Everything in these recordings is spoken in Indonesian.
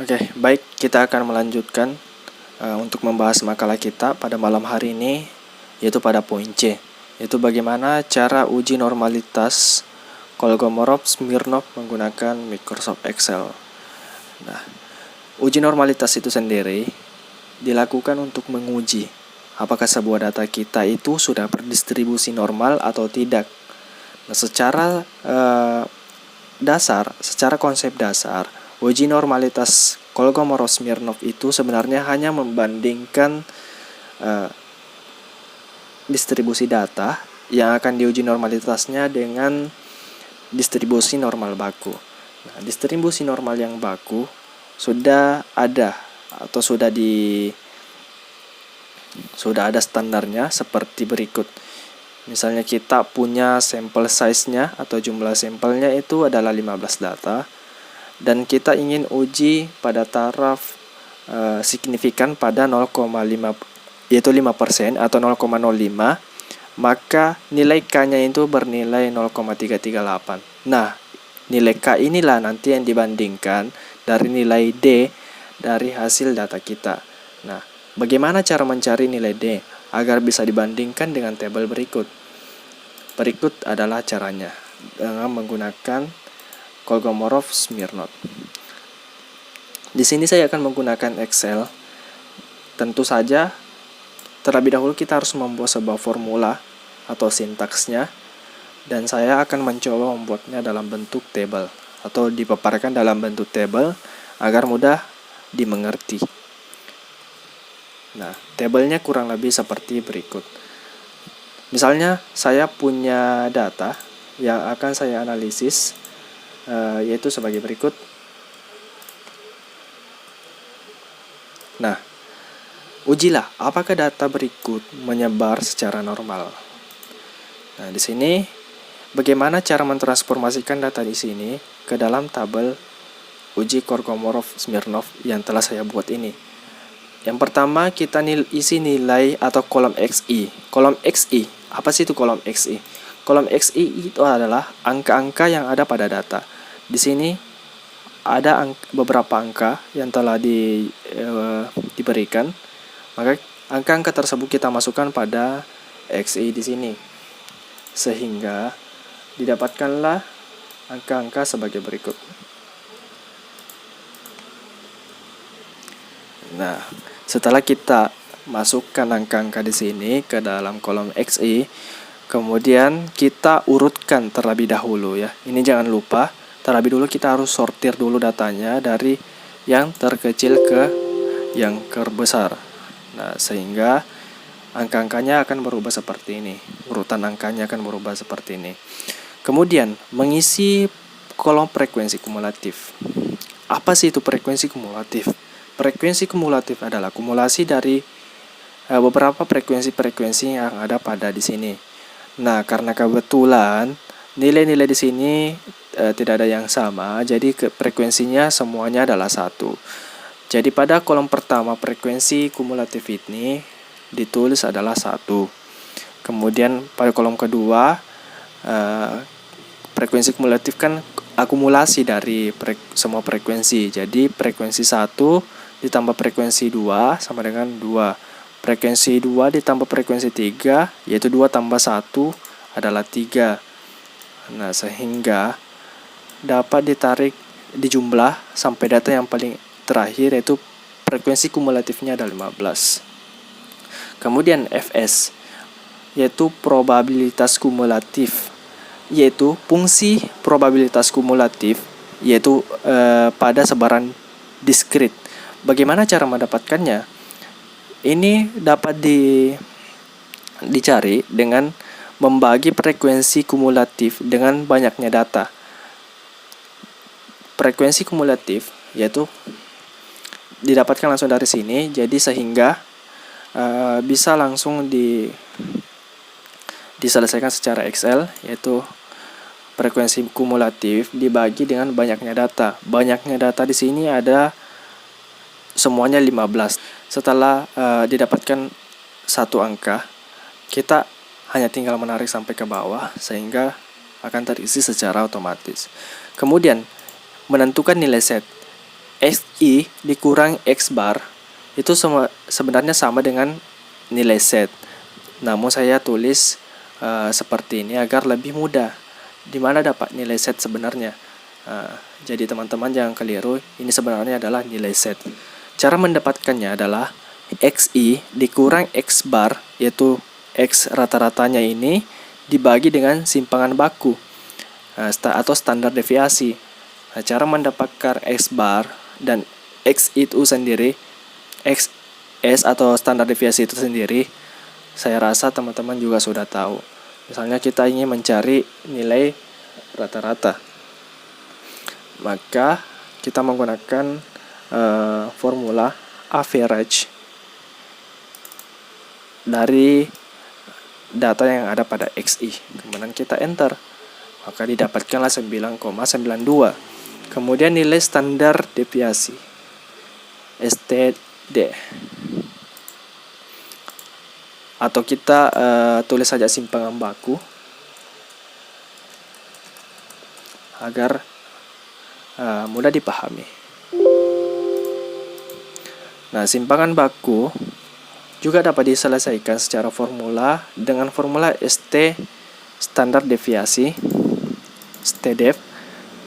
Oke, baik, kita akan melanjutkan untuk membahas makalah kita pada malam hari ini, yaitu pada poin C, yaitu bagaimana cara uji normalitas Kolmogorov-Smirnov menggunakan Microsoft Excel. Nah, uji normalitas itu sendiri dilakukan untuk menguji apakah sebuah data kita itu sudah berdistribusi normal atau tidak. Nah, secara konsep dasar, uji normalitas Kolmogorov-Smirnov itu sebenarnya hanya membandingkan distribusi data yang akan diuji normalitasnya dengan distribusi normal baku. Nah, distribusi normal yang baku sudah ada atau sudah ada standarnya seperti berikut. Misalnya kita punya sampel size-nya atau jumlah sampelnya itu adalah 15 data dan kita ingin uji pada taraf signifikan pada 0,5 yaitu 5% atau 0,05, maka nilai K-nya itu bernilai 0,338. Nah, nilai K inilah nanti yang dibandingkan dari nilai D dari hasil data kita. Nah, bagaimana cara mencari nilai D agar bisa dibandingkan dengan tabel berikut? Berikut adalah caranya dengan menggunakan Kolmogorov-Smirnov. Di sini saya akan menggunakan Excel. Tentu saja terlebih dahulu kita harus membuat sebuah formula atau sintaksnya, dan saya akan mencoba membuatnya dalam bentuk table atau dipaparkan dalam bentuk table agar mudah dimengerti. Nah, tabelnya kurang lebih seperti berikut. Misalnya saya punya data yang akan saya analisis, yaitu sebagai berikut. Nah, ujilah apakah data berikut menyebar secara normal. Nah, di sini bagaimana cara mentransformasikan data di sini ke dalam tabel uji Kolmogorov-Smirnov yang telah saya buat ini. Yang pertama kita isi nilai atau kolom XI. Kolom XI, apa sih itu kolom XI? Kolom XI itu adalah angka-angka yang ada pada data. Di sini ada beberapa angka yang telah diberikan. Maka angka-angka tersebut kita masukkan pada XI di sini, sehingga didapatkanlah angka-angka sebagai berikut. Nah, setelah kita masukkan angka-angka di sini ke dalam kolom XI, kemudian kita urutkan terlebih dahulu ya. Ini jangan lupa, terlebih dulu kita harus sortir dulu datanya dari yang terkecil ke yang terbesar. Nah, sehingga angka-angkanya akan berubah seperti ini. Urutan angkanya akan berubah seperti ini. Kemudian, mengisi kolom frekuensi kumulatif. Apa sih itu frekuensi kumulatif? Frekuensi kumulatif adalah kumulasi dari beberapa frekuensi-frekuensi yang ada pada di sini. Nah, karena kebetulan nilai-nilai di sini tidak ada yang sama, jadi frekuensinya semuanya adalah 1. Jadi pada kolom pertama frekuensi kumulatif ini ditulis adalah 1. Kemudian pada kolom kedua frekuensi kumulatif kan akumulasi dari semua frekuensi. Jadi frekuensi 1 ditambah frekuensi 2 sama dengan 2. Frekuensi 2 ditambah frekuensi 3, yaitu 2 tambah 1 adalah 3. Nah, sehingga dapat ditarik dijumlah sampai data yang paling terakhir, yaitu frekuensi kumulatifnya ada 15. Kemudian Fs, yaitu probabilitas kumulatif, yaitu fungsi probabilitas kumulatif, yaitu pada sebaran diskrit. Bagaimana cara mendapatkannya? Ini dapat dicari dengan membagi frekuensi kumulatif dengan banyaknya data. Frekuensi kumulatif yaitu didapatkan langsung dari sini, jadi sehingga bisa langsung diselesaikan secara Excel, yaitu frekuensi kumulatif dibagi dengan banyaknya data. Banyaknya data di sini ada semuanya 15. Setelah didapatkan satu angka, kita hanya tinggal menarik sampai ke bawah sehingga akan terisi secara otomatis. Kemudian menentukan nilai set. XI dikurang X bar itu sebenarnya sama dengan nilai Z. Namun saya tulis seperti ini agar lebih mudah. Di mana dapat nilai Z sebenarnya? Jadi teman-teman jangan keliru, ini sebenarnya adalah nilai Z. Cara mendapatkannya adalah XI dikurang X bar, yaitu X rata-ratanya ini dibagi dengan simpangan baku atau standar deviasi. Cara mendapatkan X bar dan X itu sendiri, XS atau standar deviasi itu sendiri, saya rasa teman-teman juga sudah tahu. Misalnya kita ingin mencari nilai rata-rata, maka kita menggunakan formula average dari data yang ada pada XI. Kemudian kita enter, maka didapatkanlah 9,92. Kemudian nilai standar deviasi STD, atau kita tulis saja simpangan baku agar mudah dipahami. Nah, simpangan baku juga dapat diselesaikan secara formula dengan formula ST standar deviasi STDEV.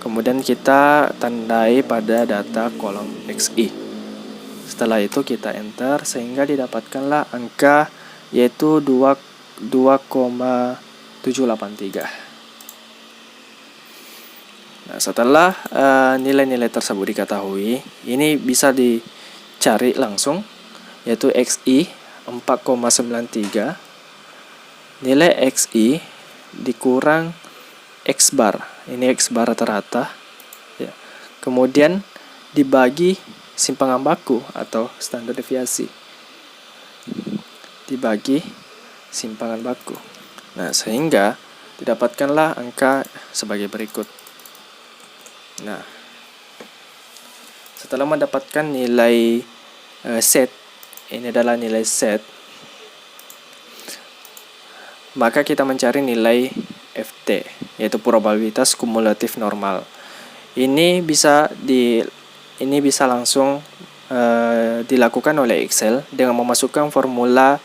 Kemudian kita tandai pada data kolom XI. Setelah itu kita enter sehingga didapatkanlah angka yaitu 2,783. Nah, setelah nilai-nilai tersebut diketahui, ini bisa dicari langsung, yaitu XI 4,93, nilai XI dikurang X bar, ini X bar rata-rata, ya. Kemudian dibagi simpangan baku atau standar deviasi, dibagi simpangan baku. Nah, sehingga didapatkanlah angka sebagai berikut. Nah, setelah mendapatkan nilai Z, ini adalah nilai Z, maka kita mencari nilai FT, yaitu probabilitas kumulatif normal. Ini bisa langsung dilakukan oleh Excel dengan memasukkan formula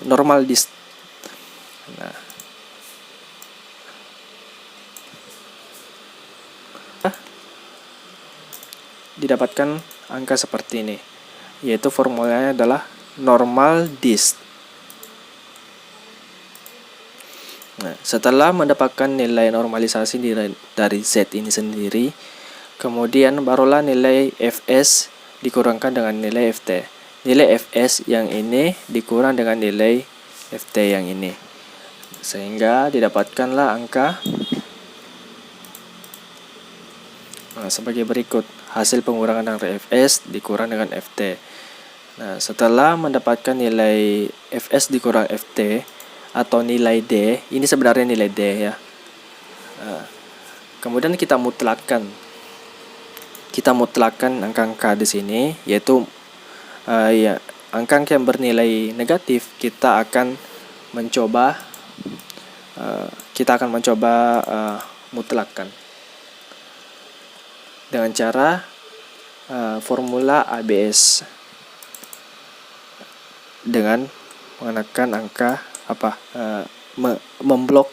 normal dist. Nah, didapatkan angka seperti ini, yaitu formulanya adalah normal dist. Nah, setelah mendapatkan nilai normalisasi dari Z ini sendiri, kemudian barulah nilai Fs dikurangkan dengan nilai Ft. Nilai Fs yang ini dikurang dengan nilai Ft yang ini, sehingga didapatkanlah angka sebagai berikut. Hasil pengurangan dari Fs dikurang dengan Ft. Nah, setelah mendapatkan nilai Fs dikurang Ft atau nilai D, ini sebenarnya nilai D ya. Kemudian kita mutlakkan angka-angka di sini, yaitu angka-angka yang bernilai negatif kita akan mencoba mutlakkan dengan cara formula ABS dengan menggunakan angka memblok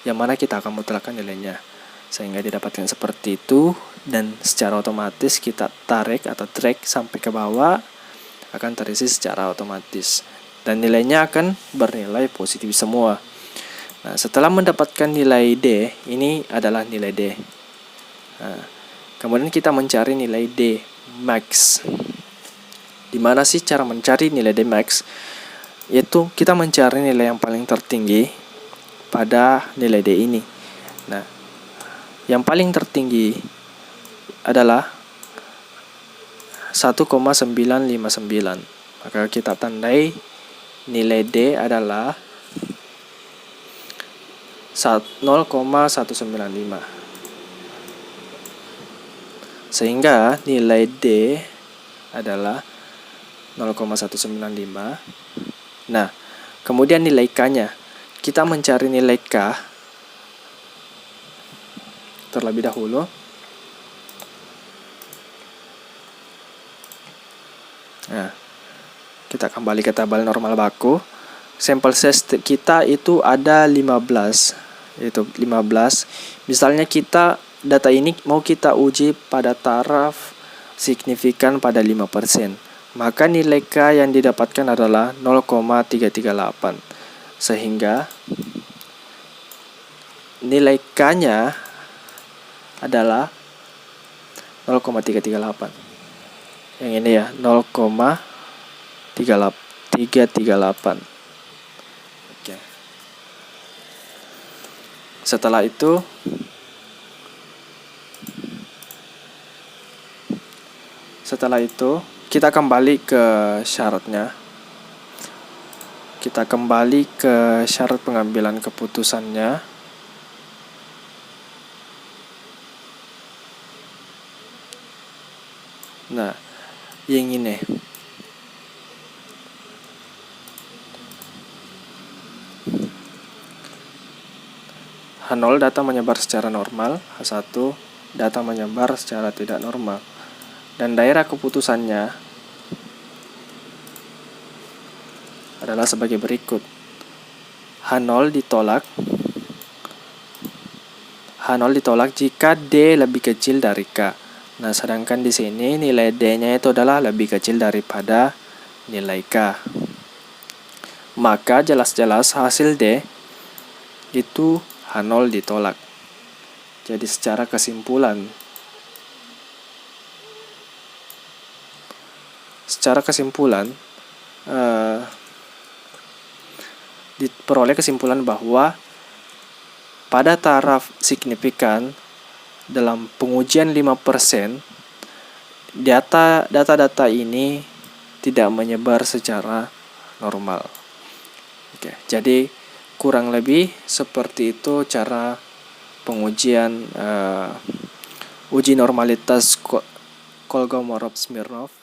yang mana kita akan mutlakkan nilainya, sehingga didapatkan seperti itu, dan secara otomatis kita tarik atau drag sampai ke bawah akan terisi secara otomatis dan nilainya akan bernilai positif semua. Nah, setelah mendapatkan nilai D, ini adalah nilai D. Nah, kemudian kita mencari nilai D max. Di mana sih cara mencari nilai D max? Yaitu kita mencari nilai yang paling tertinggi pada nilai D ini. Nah, yang paling tertinggi adalah 1,959. Maka kita tandai nilai D adalah 0,195. Sehingga nilai D adalah 0,195. Nah, kemudian nilai K-nya. Kita mencari nilai K terlebih dahulu. Nah, kita kembali ke tabel normal baku. Sampel size kita itu ada 15. Itu 15. Misalnya data ini mau kita uji pada taraf signifikan pada 5%. Maka nilai K yang didapatkan adalah 0,338. Sehingga nilai K-nya adalah 0,338. Yang ini ya, 0,338. Oke. Setelah itu kita kembali ke syaratnya. Kita kembali ke syarat pengambilan keputusannya. Nah, yang ini. H0 data menyebar secara normal, H1 data menyebar secara tidak normal. Dan daerah keputusannya adalah sebagai berikut. H0 ditolak jika D lebih kecil dari K. Nah, sedangkan di sini nilai D-nya itu adalah lebih kecil daripada nilai K. Maka jelas-jelas hasil D itu H0 ditolak. Jadi secara kesimpulan diperoleh kesimpulan bahwa pada taraf signifikan dalam pengujian 5%, data-data ini tidak menyebar secara normal. Oke, jadi kurang lebih seperti itu cara pengujian uji normalitas Kolmogorov-Smirnov.